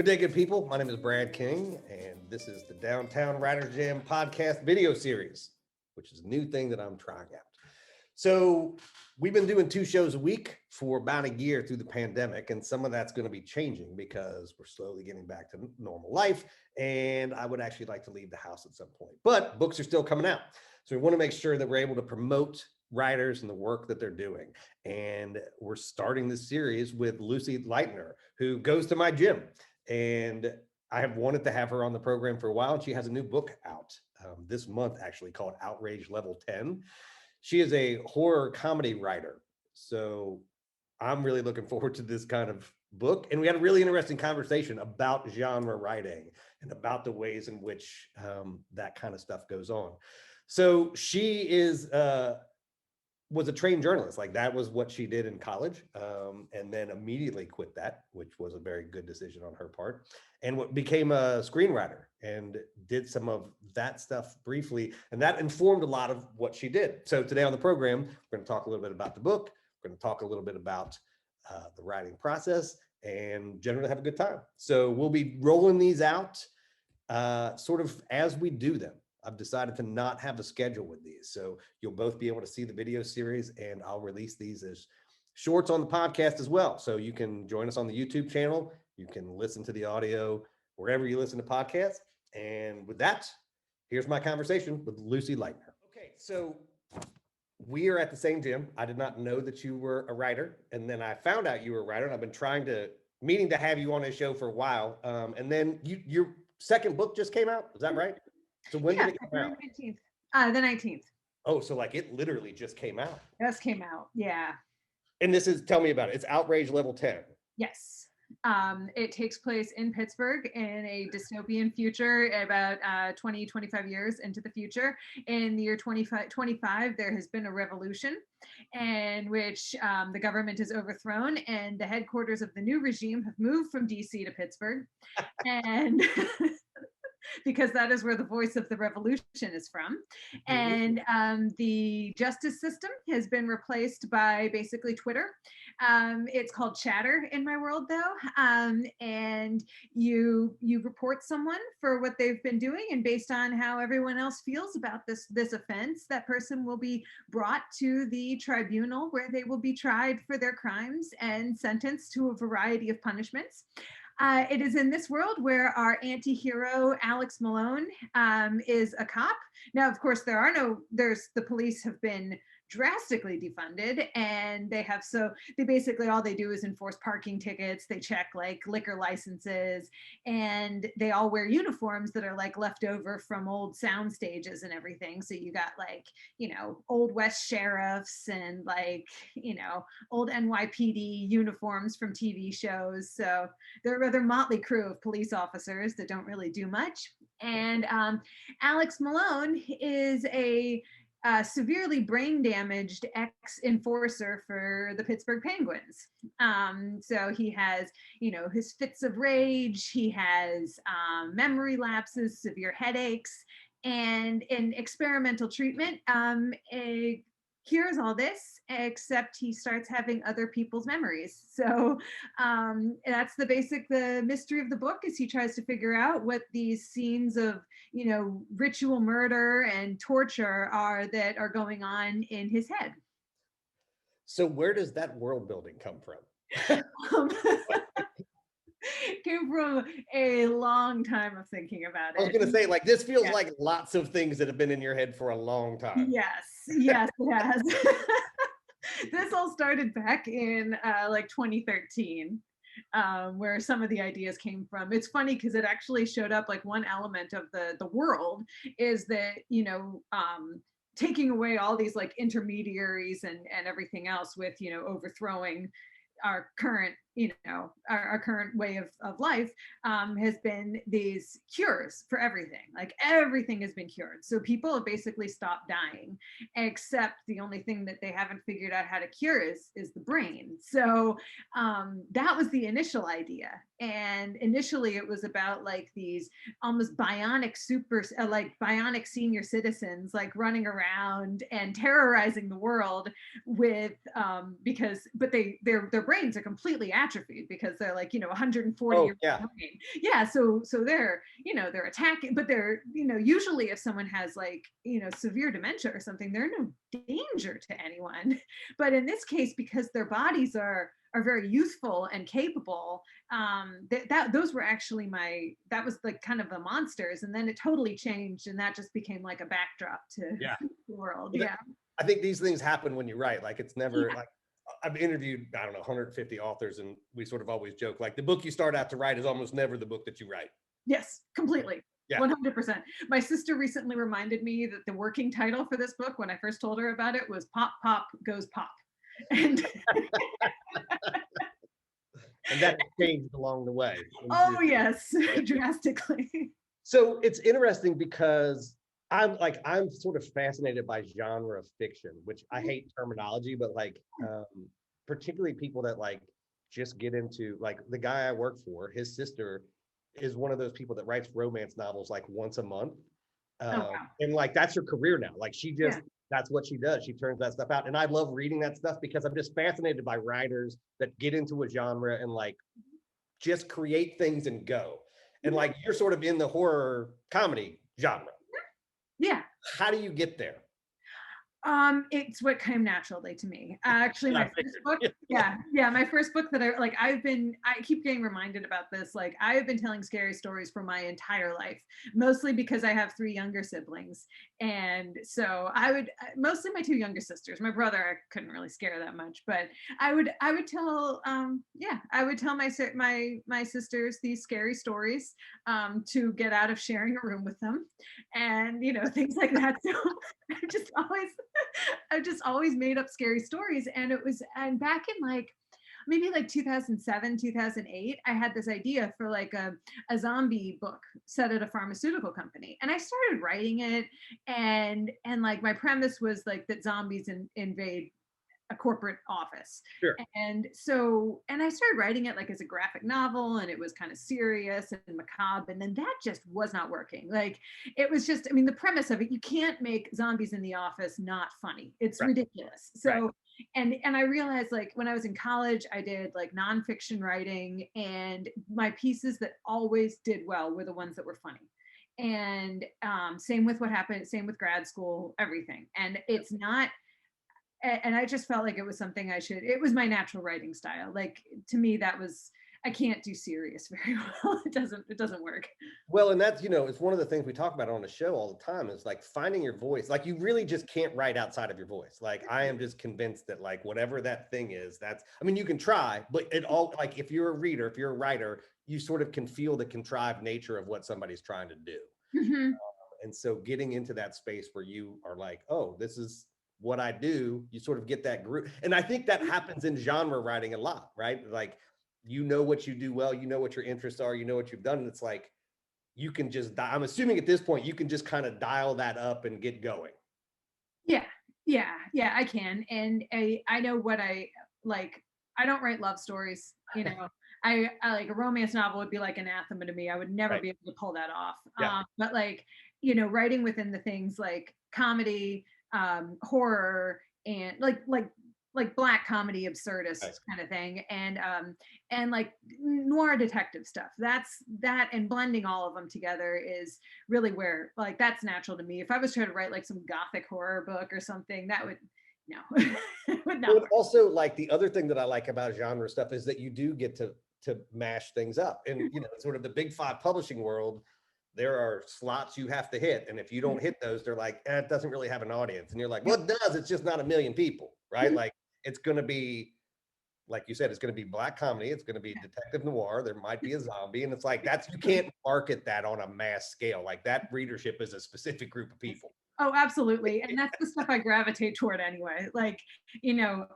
day, good people. My name is Brad King, and this is the Downtown Writers Jam podcast video series, which is a new thing that I'm trying out. So we've been doing 2 shows a week for about a year through the pandemic, and some of that's going to be changing because we're slowly getting back to normal life, and I would actually like to leave the house at some point. But books are still coming out, so we want to make sure that we're able to promote writers and the work that they're doing. And we're starting this series with Lucy Leitner, who goes to my gym. And I have wanted to have her on the program for a while, and she has a new book out this month, actually, called Outrage Level 10. She is a horror comedy writer. So I'm really looking forward to this kind of book. And we had a really interesting conversation about genre writing and about the ways in which that kind of stuff goes on. So she was a trained journalist. Like, that was what she did in college, and then immediately quit that, which was a very good decision on her part, and became a screenwriter and did some of that stuff briefly, and that informed a lot of what she did. So today on the program, we're going to talk a little bit about the book. We're going to talk a little bit about the writing process, and generally have a good time. So we'll be rolling these out sort of as we do them. I've decided to not have a schedule with these. So you'll both be able to see the video series, and I'll release these as shorts on the podcast as well. So you can join us on the YouTube channel. You can listen to the audio wherever you listen to podcasts. And with that, here's my conversation with Lucy Leitner. Okay, so we are at the same gym. I did not know that you were a writer. And then I found out you were a writer, and I've been meaning to have you on a show for a while. And then your second book just came out. Is that right? So when did it come out? 19th. The 19th. Oh, so like it literally just came out. Just came out, yeah. And tell me about it. It's Outrage Level 10. Yes. It takes place in Pittsburgh in a dystopian future about 25 years into the future. In the year 2025, there has been a revolution in which the government is overthrown, and the headquarters of the new regime have moved from DC to Pittsburgh. And because that is where the voice of the revolution is from. And the justice system has been replaced by basically Twitter. It's called Chatter in my world, though. And you report someone for what they've been doing, and based on how everyone else feels about this offense, that person will be brought to the tribunal where they will be tried for their crimes and sentenced to a variety of punishments. It is in this world where our anti-hero Alex Malone is a cop. Now, of course, the police have been drastically defunded, and they basically all they do is enforce parking tickets. They check like liquor licenses, and they all wear uniforms that are like left over from old sound stages and everything. So you got like, Old West sheriffs and like, old NYPD uniforms from TV shows. So they're a rather motley crew of police officers that don't really do much. And Alex Malone is a severely brain damaged ex-enforcer for the Pittsburgh Penguins. So he has, his fits of rage, he has memory lapses, severe headaches, and in experimental treatment, it cures all this, except he starts having other people's memories. So that's the mystery of the book, is he tries to figure out what these scenes of, ritual murder and torture are that are going on in his head. So where does that world building come from? Came from a long time of thinking about it. I was going to say, like, this feels like lots of things that have been in your head for a long time. Yes, it has. This all started back in like 2013. Where some of the ideas came from. It's funny because it actually showed up, like, one element of the world is that, taking away all these like intermediaries and everything else with, overthrowing our current, our current way of life, has been these cures for everything. Like, everything has been cured. So people have basically stopped dying, except the only thing that they haven't figured out how to cure is the brain. So that was the initial idea. And initially it was about like these almost bionic bionic senior citizens, like running around and terrorizing the world with, but their brains are completely atrophied because they're like, 140 Oh years yeah. old. Yeah, so they're, they're attacking, but they're, usually if someone has like, severe dementia or something, they're no danger to anyone. But in this case, because their bodies are very youthful and capable, that those were actually that was like kind of the monsters, and then it totally changed, and that just became like a backdrop to Yeah. the world. Well, Yeah. I think these things happen when you write. Like it's never Yeah. like I've interviewed, I don't know, 150 authors, and we sort of always joke like the book you start out to write is almost never the book that you write. Yes, completely. Yeah. 100%. My sister recently reminded me that the working title for this book, when I first told her about it, was Pop Pop Goes Pop. And And that changed along the way. oh yes, drastically. So it's interesting because I'm sort of fascinated by genre fiction, which I hate terminology, but like particularly people that like just get into like the guy I work for, his sister is one of those people that writes romance novels like once a month. Oh wow. And like that's her career now. Like she just Yeah. that's what she does. She turns that stuff out. And I love reading that stuff because I'm just fascinated by writers that get into a genre and like just create things and go. And Mhm. like you're sort of in the horror comedy genre. Yeah. How do you get there? It's what came naturally to me. Actually, I my first book, figured. yeah, my first book that I keep getting reminded about this. Like, I have been telling scary stories for my entire life, mostly because I have three younger siblings, and so mostly my two younger sisters. My brother, I couldn't really scare that much, but I would tell, I would tell my sisters these scary stories, to get out of sharing a room with them, and things like that. So I just always I've just always made up scary stories. And back in like maybe like 2007, 2008, I had this idea for like a zombie book set at a pharmaceutical company. And I started writing it, and like my premise was like that zombies invade a corporate office. Sure. And I started writing it like as a graphic novel, and it was kind of serious and macabre, and then that just was not working. Like, it was just, I mean, the premise of it, you can't make zombies in the office not funny. It's Right. ridiculous. Right. So and I realized, like, when I was in college, I did like nonfiction writing, and my pieces that always did well were the ones that were funny. And same with what happened, same with grad school, everything. And it's not, and I just felt like it was something it was my natural writing style. Like, to me, I can't do serious very well. It doesn't work. Well, and that's, it's one of the things we talk about on the show all the time is like finding your voice. Like you really just can't write outside of your voice. Like I am just convinced that like whatever that thing is, I mean, you can try, but it all like if you're a reader, if you're a writer, you sort of can feel the contrived nature of what somebody's trying to do. Mhm. And so getting into that space where you are like, oh, this is what I do, you sort of get that group. And I think that happens in genre writing a lot, right? Like, what you do well, what your interests are, what you've done. And it's like, you can just, I'm assuming at this point, you can just kind of dial that up and get going. Yeah, yeah, I can. And I know what I like. I don't write love stories. I like a romance novel would be like anathema to me. I would never Right. be able to pull that off. Yeah. But like, writing within the things like comedy, horror, and like black comedy, absurdist Right. kind of thing, and like noir detective stuff. And blending all of them together is really where, like, that's natural to me. If I was trying to write like some gothic horror book or something, that would no, it would not Well, work. also, like the other thing that I like about genre stuff is that you do get to mash things up. And sort of the big five publishing world, there are slots you have to hit. And if you don't hit those, they're like, it doesn't really have an audience. And you're like, well, it does. It's just not a million people, right? Like it's going to be, like you said, it's going to be black comedy. It's going to be detective noir. There might be a zombie. And it's like, you can't market that on a mass scale. Like that readership is a specific group of people. Oh, absolutely. And that's the stuff I gravitate toward anyway. Like,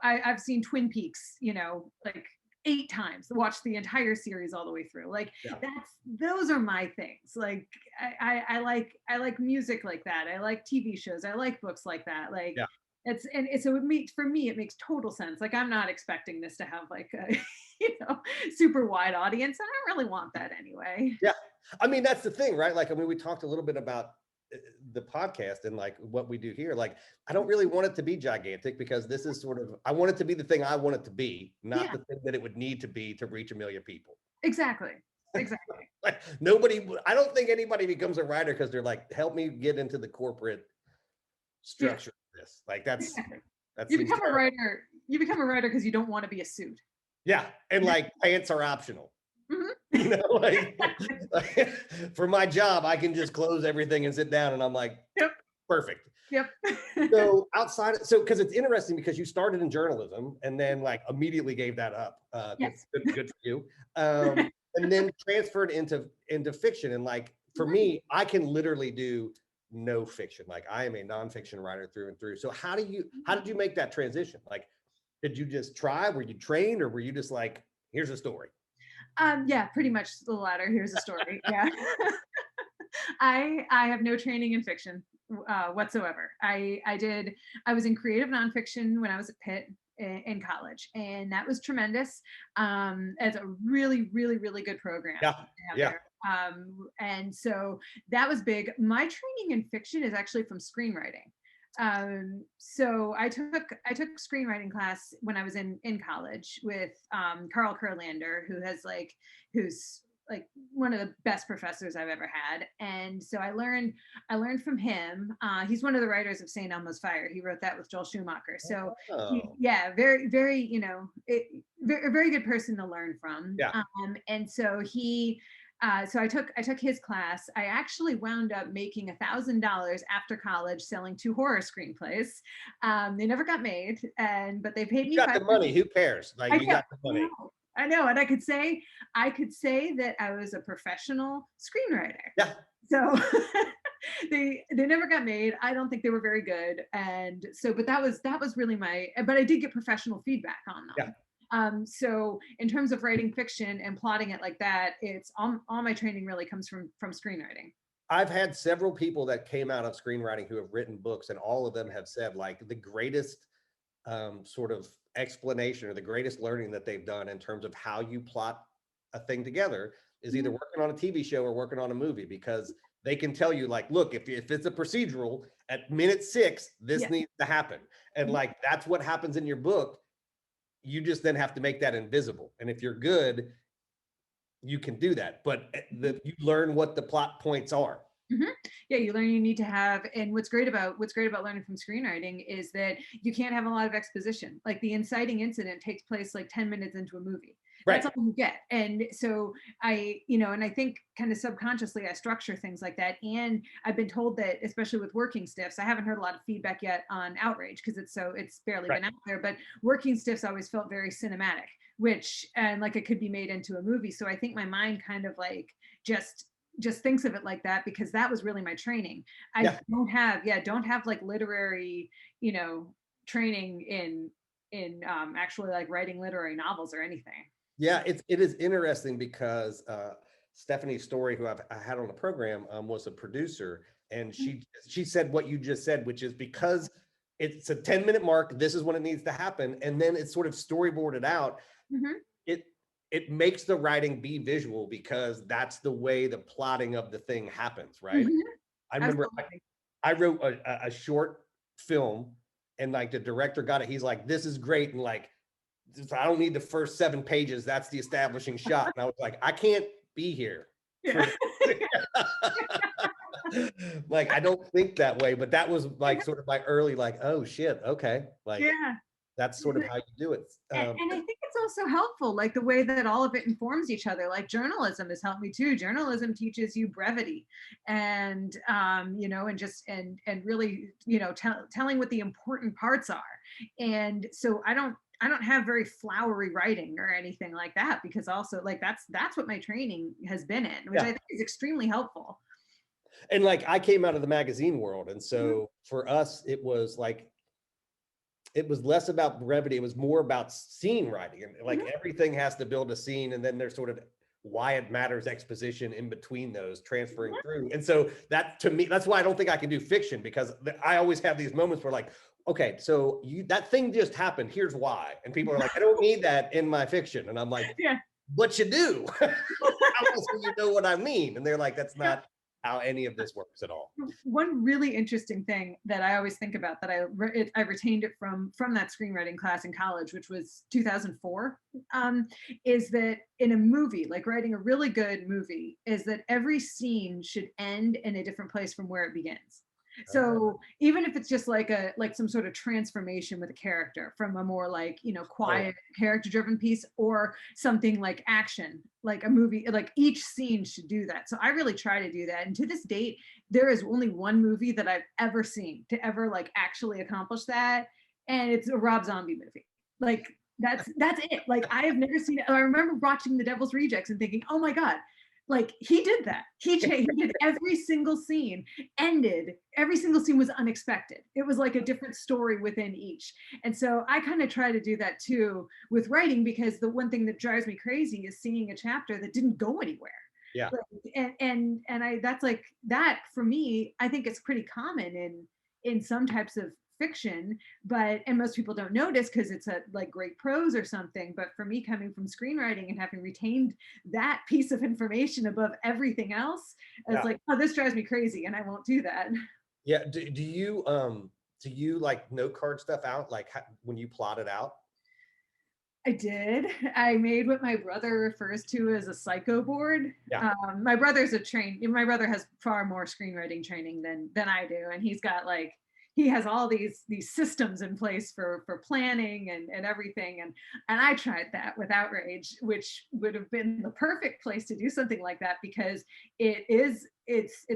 I've seen Twin Peaks, like 8 times, watched the entire series all the way through. Like, Yeah. those are my things. Like, I like music like that. I like TV shows. I like books like that. Like, Yeah. for me, it makes total sense. Like, I'm not expecting this to have like a, super wide audience. I don't really want that anyway. Yeah. I mean, that's the thing, right? Like, I mean, we talked a little bit about the podcast and like what we do here, like I don't really want it to be gigantic because this is sort of, I want it to be the thing I want it to be, not Yeah. the thing that it would need to be to reach 1 million people. Exactly. Exactly. Like nobody, I don't think anybody becomes a writer because they're like, help me get into the corporate Yeah. structure of this. Like that You seems become a terrible. writer. You become a writer because you don't want to be a suit. Yeah, and like pants are optional. Mhm. You know, like for my job, I can just close everything and sit down, and I'm like, Yep. Perfect. Yep. So because it's interesting because you started in journalism and then like immediately gave that up. Yes. Good for you. And then transferred into fiction. And like for me, I can literally do no fiction. Like I am a nonfiction writer through and through. So how did you make that transition? Like, did you just try? Were you trained, or were you just like, here's a story? Yeah, pretty much the latter. Here's a story. Yeah. I have no training in fiction whatsoever. I was in creative nonfiction when I was at Pitt in college, and that was tremendous. It's a really, really, really good program. Yeah. Yeah. There. And so that was big. My training in fiction is actually from screenwriting. So I took screenwriting class when I was in college with Carl Kurlander, who's like one of the best professors I've ever had. And so I learned from him. He's one of the writers of St. Elmo's Fire. He wrote that with Joel Schumacher. So very, very, very, very good person to learn from. Yeah. And so so I took his class. I actually wound up making $1,000 after college selling 2 horror screenplays. They never got made, but they paid me. You got the money. Who cares? Like you got the money. I know, and I could say that I was a professional screenwriter. Yeah. So they never got made. I don't think they were very good, and so but that was really but I did get professional feedback on them. Yeah. So in terms of writing fiction and plotting it like that, it's all my training really comes from screenwriting. I've had several people that came out of screenwriting who have written books, and all of them have said like the greatest sort of explanation or the greatest learning that they've done in terms of how you plot a thing together is either working on a TV show or working on a movie, because they can tell you like, look, if it's a procedural at minute 6, this needs to happen. And like, that's what happens in your book. You just then have to make that invisible. And if you're good, you can do that. But you learn what the plot points are. Mm-hmm. Yeah, you learn you need to have, and what's great about learning from screenwriting is that you can't have a lot of exposition. Like the inciting incident takes place like 10 minutes into a movie. Right. That's all you get. And so and I think kind of subconsciously I structure things like that. And I've been told that, especially with working stiffs, I haven't heard a lot of feedback yet on Outrage because it's barely been out there, but working stiffs always felt very cinematic, and like it could be made into a movie. So I think my mind kind of like just thinks of it like that, because that was really my training. I don't have like literary, training in actually like writing literary novels or anything. Yeah, it is interesting because Stephanie Story, who I had on the program, was a producer, and she said what you just said, which is because it's a 10-minute mark, this is when it needs to happen, and then it's sort of storyboarded out. Mm-hmm. It makes the writing be visual because that's the way the plotting of the thing happens, right? Mm-hmm. I remember I wrote a short film, and like the director got it. He's like, "This is great," and like, I don't need the first 7 pages. That's the establishing shot. And I was like, I can't be here. Yeah. Like, I don't think that way, but that was like sort of my early, like, oh shit. Okay. Like, that's sort of how you do it. And I think it's also helpful, like the way that all of it informs each other. Like journalism has helped me too. Journalism teaches you brevity and, and really, telling what the important parts are. And so I don't have very flowery writing or anything like that, because also like that's what my training has been in, which I think is extremely helpful. And like I came out of the magazine world, and so for us it was less about brevity, it was more about scene writing, and like everything has to build a scene, and then there's sort of why it matters exposition in between those transferring through. And so that, to me, that's why I don't think I can do fiction, because I always have these moments where like, okay, so that thing just happened, here's why. And people are like, I don't need that in my fiction. And I'm like, but you do. How else will you know what I mean? And they're like, that's not how any of this works at all. One really interesting thing that I always think about that I retained it from that screenwriting class in college, which was 2004, is that in a movie, like writing a really good movie, is that every scene should end in a different place from where it begins. So even if it's just like some sort of transformation with a character from a more like, quiet character driven piece, or something like action, like a movie, like each scene should do that. So I really try to do that. And to this date, there is only one movie that I've ever seen to ever like actually accomplish that. And it's a Rob Zombie movie. Like that's it. Like I have never seen it. I remember watching The Devil's Rejects and thinking, oh my God, like he did that. He did every single scene, every single scene was unexpected. It was like a different story within each. And so I kind of try to do that too with writing, because the one thing that drives me crazy is seeing a chapter that didn't go anywhere. Yeah. Like, and I, that's like that for me, I think it's pretty common in some types of fiction, and most people don't notice because it's a like great prose or something. But for me, coming from screenwriting and having retained that piece of information above everything else, it's like, oh, this drives me crazy and I won't do that. Yeah. Do you like note card stuff out, like when you plot it out? I did. I made what my brother refers to as a psycho board. Yeah. My brother has far more screenwriting training than I do, and he has all these systems in place for planning and everything, and I tried that with Outrage, which would have been the perfect place to do something like that, because it's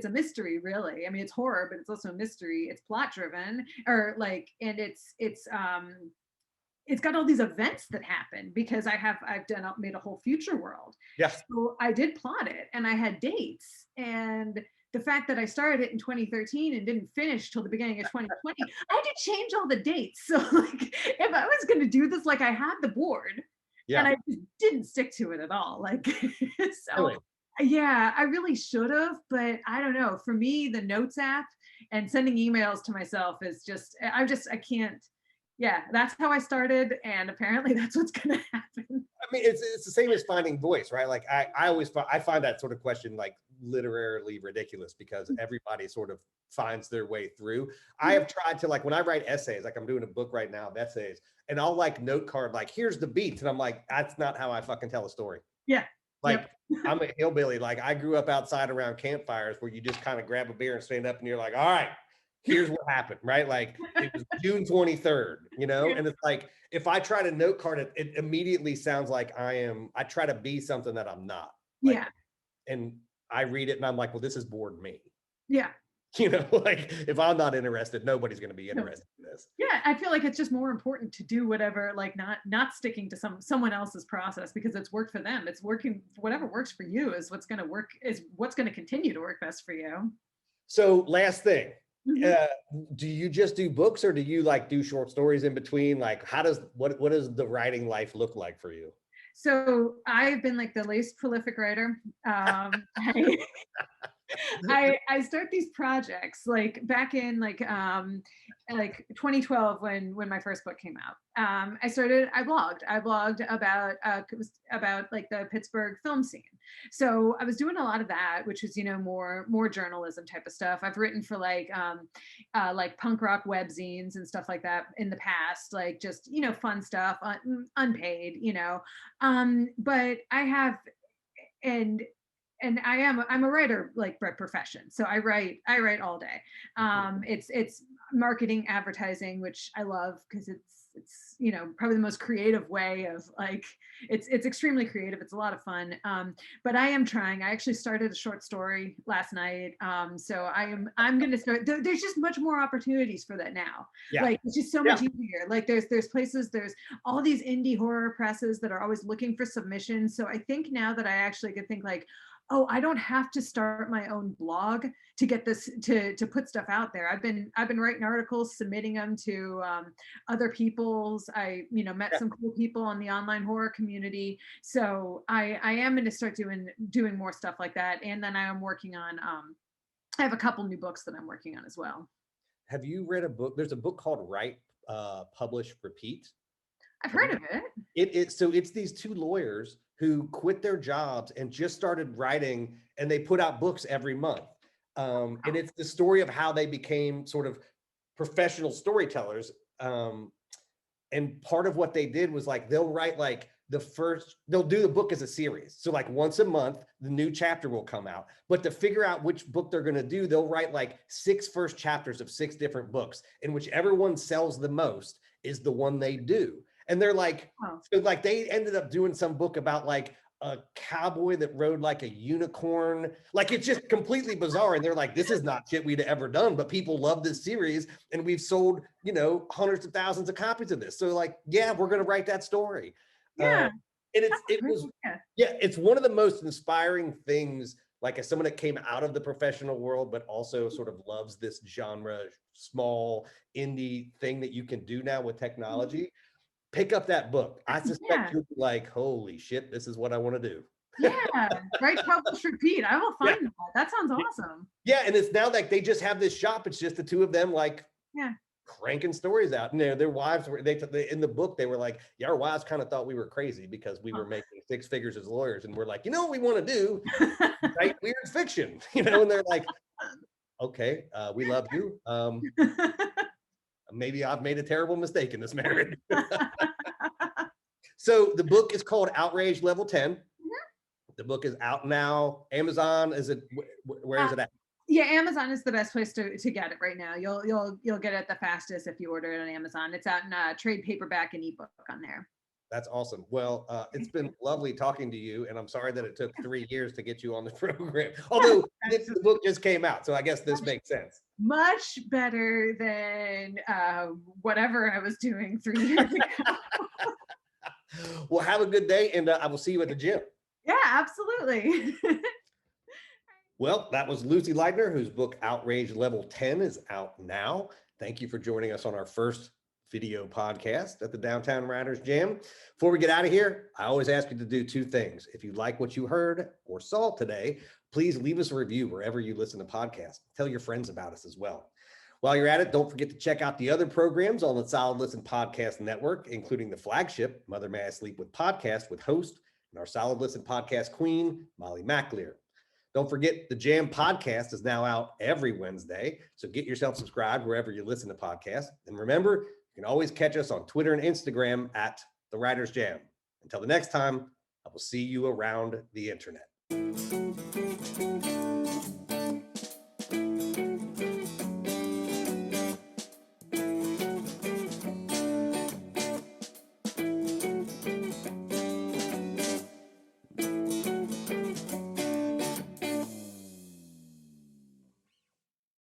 a mystery, really. I mean, it's horror, but it's also a mystery. It's plot driven, and it's got all these events that happen because I've made a whole future world. Yeah. So I did plot it, and I had dates, and the fact that I started it in 2013 and didn't finish till the beginning of 2020, I had to change all the dates. So like, if I was going to do this, like I had the board, and I just didn't stick to it at all. Like, so really? Yeah, I really should have, but I don't know. For me, the Notes app and sending emails to myself is just, I can't. Yeah, that's how I started, and apparently that's what's going to happen. I mean, it's the same as finding voice, right? Like I find that sort of question like literally ridiculous, because everybody sort of finds their way through. I have tried to, like, when I write essays, like I'm doing a book right now of essays, and I'll like note card, like, here's the beats, and I'm like, that's not how I fucking tell a story. Yeah. Like, I'm a hillbilly. Like, I grew up outside around campfires where you just kind of grab a beer and stand up and you're like, all right, here's what happened, right? Like, it was June 23rd, and it's like, if I try to note card it, it immediately sounds like I try to be something that I'm not. Like, yeah. And I read it and I'm like, well, this has bored me. Yeah. Like, if I'm not interested, nobody's going to be interested in this. Yeah, I feel like it's just more important to do whatever, like not sticking to someone else's process, because it's worked for them. It's working. Whatever works for you is what's going to work, is what's going to continue to work best for you. So last thing, do you just do books, or do you like do short stories in between? Like, what does the writing life look like for you? So I've been like the least prolific writer. I start these projects like back in like 2012 when my first book came out. I blogged about like the Pittsburgh film scene. So I was doing a lot of that, which is more journalism type of stuff. I've written for like punk rock webzines and stuff like that in the past, like just fun stuff, unpaid, but I have and I'm a writer like by profession. So I write all day. It's marketing, advertising, which I love because it's probably the most creative way of like, it's extremely creative. It's a lot of fun. But I actually started a short story last night. So I'm going to start, there's just much more opportunities for that now. Yeah. Like, it's just so much easier. Like there's places, there's all these indie horror presses that are always looking for submissions. So I think now that I actually could think like, oh, I don't have to start my own blog to get this to put stuff out there. I've been writing articles, submitting them to other people's. I met some cool people on the online horror community. So I am going to start doing more stuff like that. And then I am working on. I have a couple new books that I'm working on as well. Have you read a book? There's a book called Write, Publish, Repeat. I've heard of it. So it's these two lawyers who quit their jobs and just started writing, and they put out books every month. And it's the story of how they became sort of professional storytellers. And part of what they did was like they'll write like they'll do the book as a series. So like once a month, the new chapter will come out. But to figure out which book they're going to do, they'll write like 6 first chapters of 6 different books, and whichever one sells the most is the one they do. And they're like, so like they ended up doing some book about like a cowboy that rode like a unicorn. Like it's just completely bizarre. And they're like, this is not shit we'd ever done, but people love this series. And we've sold, hundreds of thousands of copies of this. So like, yeah, we're going to write that story. Yeah. And it's one of the most inspiring things, like as someone that came out of the professional world, but also sort of loves this genre, small indie thing that you can do now with technology. Pick up that book. I suspect you'll be like, holy shit, this is what I want to do. Yeah, right. Publish, repeat. I will find that. That sounds awesome. Yeah, and it's now like they just have this shop. It's just the two of them, like, cranking stories out. And their wives were they in the book. They were like, yeah, our wives kind of thought we were crazy because we were making 6 figures as lawyers, and we're like, what we want to do, write weird fiction, And they're like, okay, we love you. Maybe I've made a terrible mistake in this marriage. So the book is called Outrage Level 10. The book is out now. Amazon, where is it at? Yeah, Amazon is the best place to get it right now. You'll get it the fastest if you order it on Amazon. It's out in trade paperback and ebook on there. That's awesome. Well, it's been lovely talking to you, and I'm sorry that it took 3 years to get you on the program. Although the book just came out, so I guess this makes sense. Much better than whatever I was doing 3 years ago. Well, have a good day, and I will see you at the gym. Yeah, absolutely. Well, that was Lucy Leitner, whose book Outrage Level 10 is out now. Thank you for joining us on our first video podcast at the Downtown Writers Jam. Before we get out of here, I always ask you to do 2 things. If you like what you heard or saw today, please leave us a review wherever you listen to podcasts. Tell your friends about us as well. While you're at it, don't forget to check out the other programs on the Solid Listen Podcast Network, including the flagship Mother May I Sleep With podcast with host and our Solid Listen podcast queen, Molly McAleer. Don't forget the Jam podcast is now out every Wednesday, so get yourself subscribed wherever you listen to podcasts. And remember, you can always catch us on Twitter and Instagram at The Writers Jam. Until the next time, I will see you around the internet.